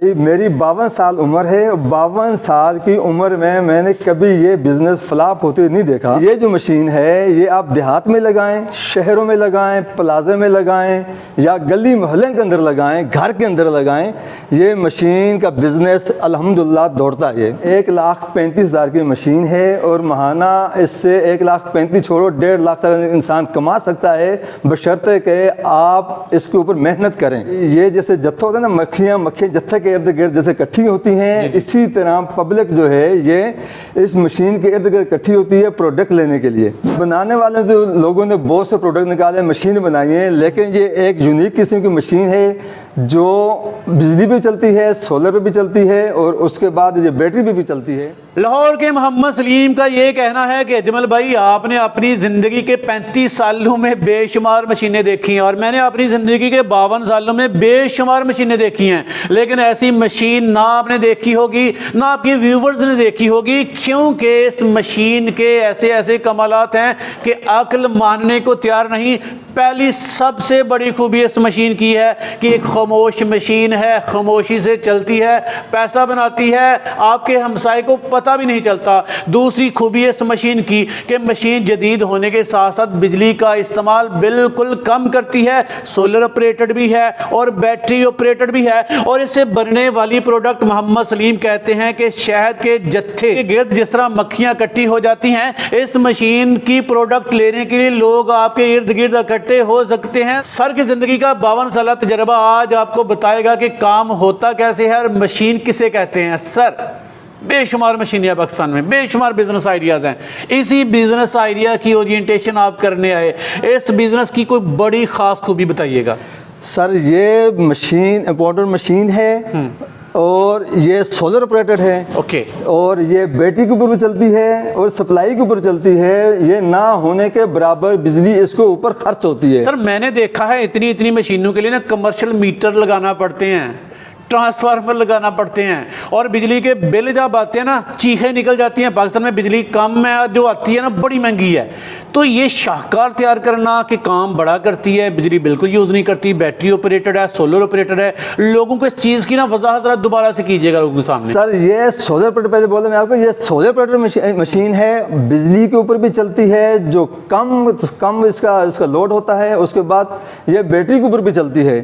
میری 52 سال عمر ہے، 52 سال کی عمر میں نے کبھی یہ بزنس فلاپ ہوتے نہیں دیکھا۔ یہ جو مشین ہے یہ آپ دیہات میں لگائیں، شہروں میں لگائیں، پلازے میں لگائیں یا گلی محلے کے اندر لگائیں، گھر کے اندر لگائیں، یہ مشین کا بزنس الحمدللہ دوڑتا ہے۔ 1,35,000 کی مشین ہے اور ماہانہ اس سے 1,35,000 چھوڑو 1.5 لاکھ تک انسان کما سکتا ہے، بشرطے کہ آپ اس کے اوپر محنت کریں۔ یہ جیسے جتھا ہوتا ہے نا، مکھیاں جتھے کے ارد گرد جیسے اکٹھی ہوتی ہیں، اسی طرح پبلک جو ہے یہ اس مشین کے ارد گرد اکٹھی ہوتی ہے پروڈکٹ لینے کے لیے۔ بنانے والے جو لوگوں نے بہت سے پروڈکٹ نکالے، مشین بنائی ہیں، لیکن یہ ایک یونیک قسم کی مشین ہے جو بجلی پہ چلتی ہے، سولر پہ بھی چلتی ہے اور اس کے بعد یہ بیٹری پہ بھی چلتی ہے۔ لاہور کے محمد سلیم کا یہ کہنا ہے کہ اجمل بھائی آپ نے اپنی زندگی کے 35 سالوں میں بے شمار مشینیں دیکھی ہیں اور میں نے اپنی زندگی کے 52 سالوں میں بے شمار مشینیں دیکھی ہیں، لیکن ایسی مشین نہ آپ نے دیکھی ہوگی نہ آپ کے ویورز نے دیکھی ہوگی، کیونکہ اس مشین کے ایسے کمالات ہیں کہ عقل ماننے کو تیار نہیں۔ پہلی سب سے بڑی خوبی اس مشین کی ہے کہ ایک خاموش مشین ہے، خاموشی سے چلتی ہے، پیسہ بناتی ہے، آپ کے ہمسائے کو پتہ بھی نہیں چلتا۔ دوسری خوبی اس مشین کی کہ مشین جدید ہونے کے ساتھ ساتھ بجلی کا استعمال بالکل کم کرتی ہے، سولر آپریٹڈ بھی ہے اور بیٹری آپریٹڈ بھی ہے، اور اس سے بننے والی پروڈکٹ محمد سلیم کہتے ہیں کہ شہد کے جتھے کے گرد جس طرح مکھیاں اکٹھی ہو جاتی ہیں، اس مشین کی پروڈکٹ لینے کے لیے لوگ آپ کے ارد گرد اکٹھے ہو سکتے ہیں۔ سر کی زندگی کا 52 سالہ تجربہ آج آپ کو بتائے گا کہ کام ہوتا کیسے ہے اور مشین کسے کہتے ہیں۔ سر، بے شمار مشینیں پاکستان میں، بے شمار بزنس آئیڈیاز ہیں، اسی بزنس آئیڈیا کی اورینٹیشن آپ کرنے آئے، اس بزنس کی کوئی بڑی خاص خوبی بتائیے گا۔ سر یہ مشین امپورٹڈ مشین ہے اور یہ سولر آپریٹڈ ہے، اوکے، اور یہ بیٹری کے اوپر بھی چلتی ہے اور سپلائی کے اوپر چلتی ہے۔ یہ نہ ہونے کے برابر بجلی اس کے اوپر خرچ ہوتی ہے۔ سر میں نے دیکھا ہے اتنی مشینوں کے لیے نا کمرشل میٹر لگانا پڑتے ہیں، ٹرانسفارمر لگانا پڑتے ہیں، اور بجلی کے بل جب آتے ہیں نا چیخیں نکل جاتی ہیں۔ پاکستان میں بجلی کم ہے، جو آتی ہے نا بڑی مہنگی ہے، تو یہ شاہکار تیار کرنا کہ کام بڑا کرتی ہے، بجلی بالکل یوز نہیں کرتی، بیٹری آپریٹڈ ہے، سولر آپریٹڈ ہے، لوگوں کو اس چیز کی نا وضاحت ذرا دوبارہ سے کیجیے گا لوگوں کے سامنے۔ سر یہ سولر آپریٹڈ، پہلے بولا میں آپ کو، یہ سولر آپریٹڈ مشین ہے، بجلی کے اوپر بھی چلتی ہے، جو کم اس کا لوڈ ہوتا ہے، اس کے بعد یہ بیٹری کے اوپر بھی چلتی ہے،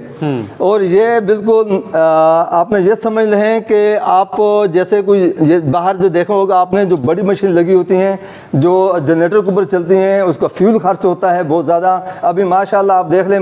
اور یہ بالکل آپ نے یہ سمجھ لیں کہ آپ جیسے کوئی باہر جو دیکھا ہوگا آپ نے، جو بڑی مشین لگی ہوتی ہیں جو جنریٹر کے اوپر چلتی ہیں، اس کا فیول خرچ ہوتا ہے بہت زیادہ۔ ابھی ماشاءاللہ آپ دیکھ لیں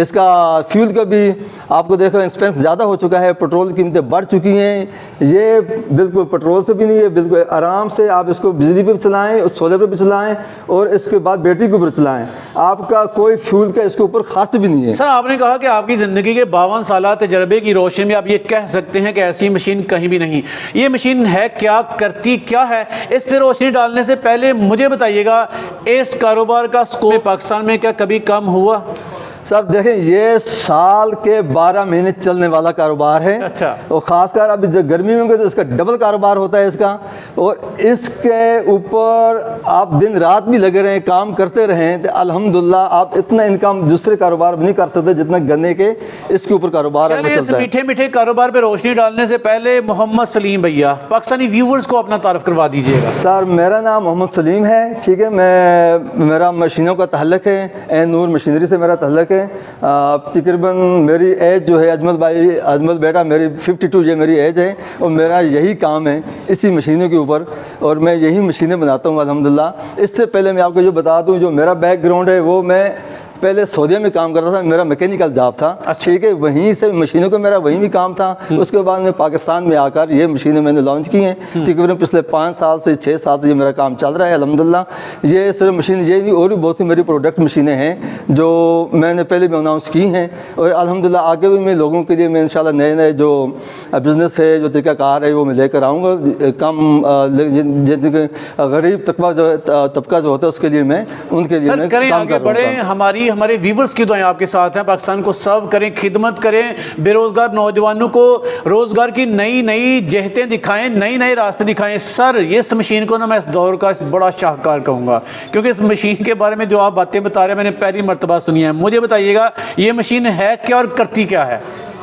اس کا فیول کا بھی آپ کو دیکھو ایکسپینس زیادہ ہو چکا ہے، پٹرول کی قیمتیں بڑھ چکی ہیں۔ یہ بالکل پٹرول سے بھی نہیں ہے، بالکل آرام سے آپ اس کو بجلی پہ بھی چلائیں، سولر پہ بھی چلائیں اور اس کے بعد بیٹری کے اوپر چلائیں، آپ کا کوئی فیول کا اس کے اوپر خرچ بھی نہیں ہے۔ سر آپ نے کہا کہ آپ کی زندگی کے 52 سالہ تجربے کی روشنی میں آپ یہ کہہ سکتے ہیں کہ ایسی مشین کہیں بھی نہیں۔ یہ مشین ہے کیا، کرتی کیا ہے، اس پہ روشنی ڈالنے سے پہلے مجھے بتائیے گا اس کاروبار کا سکوپ پاکستان میں کیا کبھی کم ہوا؟ صاحب دیکھیں یہ سال کے 12 مہینے چلنے والا کاروبار ہے، اچھا، اور خاص کر اب جب گرمی میں تو اس کا ڈبل کاروبار ہوتا ہے اس کا، اور اس کے اوپر آپ دن رات بھی لگے رہیں، کام کرتے رہیں تو الحمدللہ آپ اتنا انکم دوسرے کاروبار نہیں کر سکتے جتنا گنے کے اس کے اوپر کاروبار چلیں اس چلتا ہے۔ میٹھے میٹھے کاروبار پہ روشنی ڈالنے سے پہلے محمد سلیم بھیا پاکستانی ویورز کو اپنا تعارف کروا دیجیے گا۔ سر میرا نام محمد سلیم ہے، ٹھیک ہے، میرا مشینوں کا تعلق ہے، این نور مشینری سے میرا تعلق ہے۔ تقریباً میری ایج جو ہے اجمل بیٹا میری 52 یہ میری ایج ہے، اور میرا یہی کام ہے اسی مشینوں کے اوپر، اور میں یہی مشینیں بناتا ہوں الحمدللہ۔ اس سے پہلے میں آپ کو جو بتا دوں، جو میرا بیک گراؤنڈ ہے وہ میں پہلے سعودیہ میں کام کرتا تھا، میرا میکینیکل جاب تھا، ٹھیک ہے، وہیں سے مشینوں کا میرا وہیں بھی کام تھا۔ اس کے بعد میں پاکستان میں آ کر یہ مشینیں میں نے لانچ کی ہیں، تقریباً پچھلے 5 سال سے 6 سال سے یہ میرا کام چل رہا ہے الحمدللہ۔ یہ صرف مشین یہ نہیں، اور بھی بہت سی میری پروڈکٹ مشینیں ہیں جو میں نے پہلے بھی اناؤنس کی ہیں، اور الحمدللہ آگے بھی میں لوگوں کے لیے میں انشاءاللہ نئے جو بزنس ہے، جو طریقہ کار ہے، وہ میں لے کر آؤں گا۔ کم غریب طبقہ جو ہوتا ہے اس کے لیے میں ان کے لیے میں کام کر رہا ہوں۔ ہمارے ویورز کی دعائیں آپ کے ساتھ ہیں، پاکستان کو سرو کریں، خدمت کریں، بے روزگار نوجوانوں کو روزگار کی نئی جہتیں دکھائیں، نئے راستے دکھائیں۔ سر اس مشین کو نا میں اس دور کا بڑا شاہکار کہوں گا، کیونکہ اس مشین کے بارے میں جو آپ باتیں بتا رہے ہیں میں نے پہلی مرتبہ سنی ہے۔ مجھے بتائیے گا یہ مشین ہے کیا اور کرتی کیا ہے؟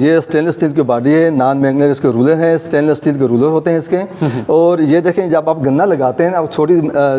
یہ اسٹینلیس اسٹیل کی باڈی ہے, نان میگنیٹ اس کے رولر ہیں, اسٹینلیس اسٹیل کے رولر ہوتے ہیں اس کے. اور یہ دیکھیں جب آپ گنا لگاتے ہیں, آپ چھوٹی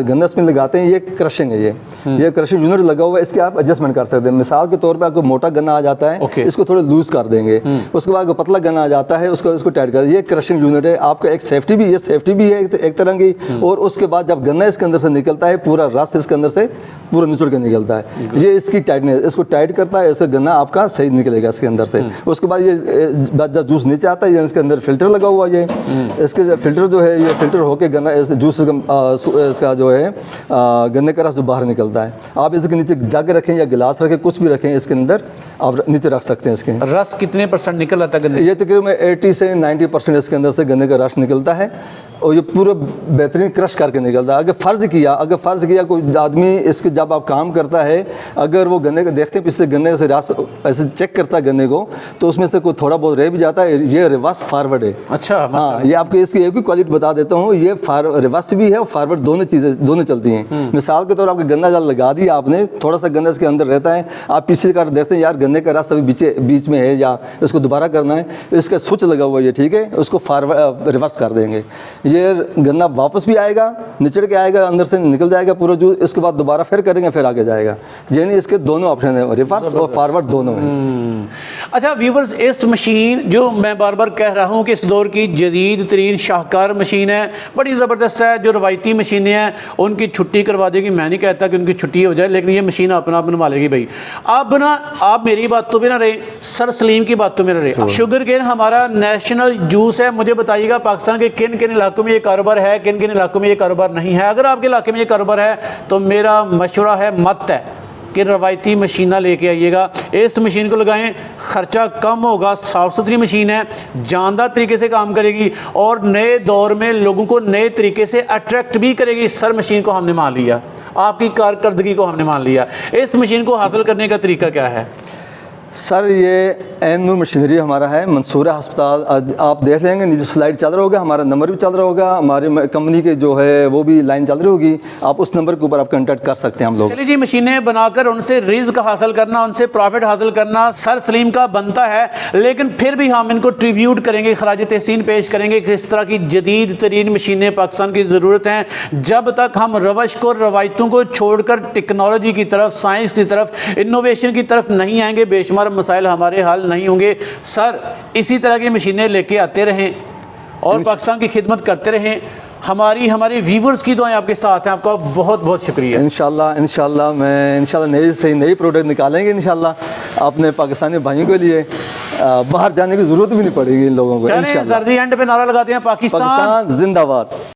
گنا اس میں لگاتے ہیں, یہ کرشنگ ہے, یہ کرشنگ یونٹ لگا ہوا ہے, اس کے آپ ایڈجسٹمنٹ کر سکتے ہیں. مثال کے طور پہ آپ کو موٹا گنا آ جاتا ہے, اس کو تھوڑا لوز کر دیں گے. اس کے بعد پتلا گنا آ جاتا ہے, اس کو ٹائٹ کر. یہ کرشنگ یونٹ ہے آپ کا, ایک سیفٹی بھی, یہ سیفٹی بھی ہے ایک طرح کی. اور اس کے بعد جب گنا اس کے اندر سے نکلتا ہے, پورا رس اس کے اندر سے پورا نچوڑ کے نکلتا ہے. یہ اس کی ٹائٹنس, اس کو ٹائٹ کرتا ہے, اس کا گنا آپ کا صحیح نکلے گا اس کے اندر سے. اس کے بعد یہ جب جوس نیچے آتا ہے, اس کے اندر فلٹر لگا ہوا ہے. یہ اس کے فلٹر جو ہے, یہ فلٹر ہو کے گنا جوس اس کا جو ہے گنے کا رس جو باہر نکلتا ہے. آپ اس کے نیچے جگ رکھیں یا گلاس رکھیں, کچھ بھی رکھیں, اس کے اندر آپ نیچے رکھ سکتے ہیں. اس کے رس کتنے % نکل آتا ہے گنے؟ یہ تقریباً 80 سے 90% اس کے اندر سے گنے کا رس نکلتا ہے, اور یہ پورا بہترین کرش کر کے نکلتا ہے. اگر فرض کیا کوئی آدمی اس کے جب آپ کام کرتا ہے, اگر وہ گنے کو دیکھتے ہیں پچھلے گنے سے رس ایسے چیک کرتا ہے گنے کو, تو اس میں سے کوئی تھوڑا بہت رہ بھی جاتا ہے. یہ ریورس فارورڈ ہے. اچھا, ہاں, یہ آپ کو اس کی ایک بھی کوالٹی بتا دیتا ہوں, یہ ریورس بھی ہے اور فارورڈ دونوں چیزیں دونوں چلتی ہیں. مثال کے طور آپ کا گنا جب لگا دیا آپ نے, تھوڑا سا گنا اس کے اندر رہتا ہے, آپ پیچھے کر دیکھتے ہیں یار گنے کا رس ابھی بیچ میں ہے, یا اس کو دوبارہ کرنا ہے, اس کا سوئچ لگا ہوا ہے, یہ ٹھیک ہے, اس کو ریورس کر دیں گے. یہ گنا واپس بھی آئے گا, نچڑ کے آئے گا, اندر سے نکل جائے گا پورا جوس. اس کے بعد دوبارہ پھر کریں گے, پھر آگے جائے گا. یعنی اس کے دونوں آپشن ہیں, ریورس اور فارورڈ دونوں ہیں. اچھا ویورز, اس مشین جو میں بار بار کہہ رہا ہوں کہ اس دور کی جدید ترین شاہکار مشین ہے, بڑی زبردست ہے. جو روایتی مشینیں ہیں ان کی چھٹی کروا دے گی. میں نہیں کہتا کہ ان کی چھٹی ہو جائے, لیکن یہ مشین اپنا آپ بنوا لے گی. بھائی آپ میری باتوں پہ نہ رہے, سر سلیم کی باتوں میں نہ رہے. شوگر کین ہمارا نیشنل جوس ہے. مجھے بتائیے گا پاکستان کے کن کن علاقوں میں یہ کاروبار ہے, کن کن علاقوں میں یہ کاروبار نہیں ہے. اگر آپ کے علاقے میں یہ کاروبار ہے تو میرا مشورہ ہے, مت ہے کہ روایتی مشینہ لے کے آئیے گا. اس مشین کو لگائیں, خرچہ کم ہوگا, صاف ستھری مشین ہے, جاندار طریقے سے کام کرے گی, اور نئے دور میں لوگوں کو نئے طریقے سے اٹریکٹ بھی کرے گی. سر مشین کو ہم نے مان لیا, آپ کی کارکردگی کو ہم نے مان لیا. اس مشین کو حاصل کرنے کا طریقہ کیا ہے؟ سر یہ این نور مشینری ہمارا ہے, منصورہ ہسپتال. آپ دیکھ لیں گے نیچے سلائڈ چل رہا ہوگا, ہمارا نمبر بھی چل رہا ہوگا, ہماری کمپنی کے جو ہے وہ بھی لائن چل رہی ہوگی. آپ اس نمبر کے اوپر آپ کنٹیکٹ کر سکتے ہیں ہم لوگ. چلیے جی, مشینیں بنا کر ان سے رزق حاصل کرنا, ان سے پروفٹ حاصل کرنا سر سلیم کا بنتا ہے, لیکن پھر بھی ہم ان کو ٹریبیوٹ کریں گے, خراج تحسین پیش کریں گے کہ اس طرح کی جدید ترین مشینیں پاکستان کی ضرورت ہیں. جب تک ہم روش کو, روایتوں کو چھوڑ کر ٹیکنالوجی کی طرف, سائنس کی طرف, انوویشن کی طرف نہیں آئیں گے, بے شمار مسائل ہمارے حل نہیں ہوں گے. سر اسی طرح کی مشینیں لے کے آتے رہیں اور پاکستان کی خدمت کرتے رہیں. ہمارے ویورز کی دعائیں آپ کے ساتھ ہیں. آپ کا بہت بہت شکریہ. انشاءاللہ نئی پروڈکٹ نکالیں گے انشاءاللہ اپنے پاکستانی بھائیوں کے لیے. باہر جانے کی ضرورت بھی نہیں پڑے گی ان لوگوں کو. چلیں سر جی, اینڈ پہ نعرہ لگاتے ہیں, پاکستان زندہ باد.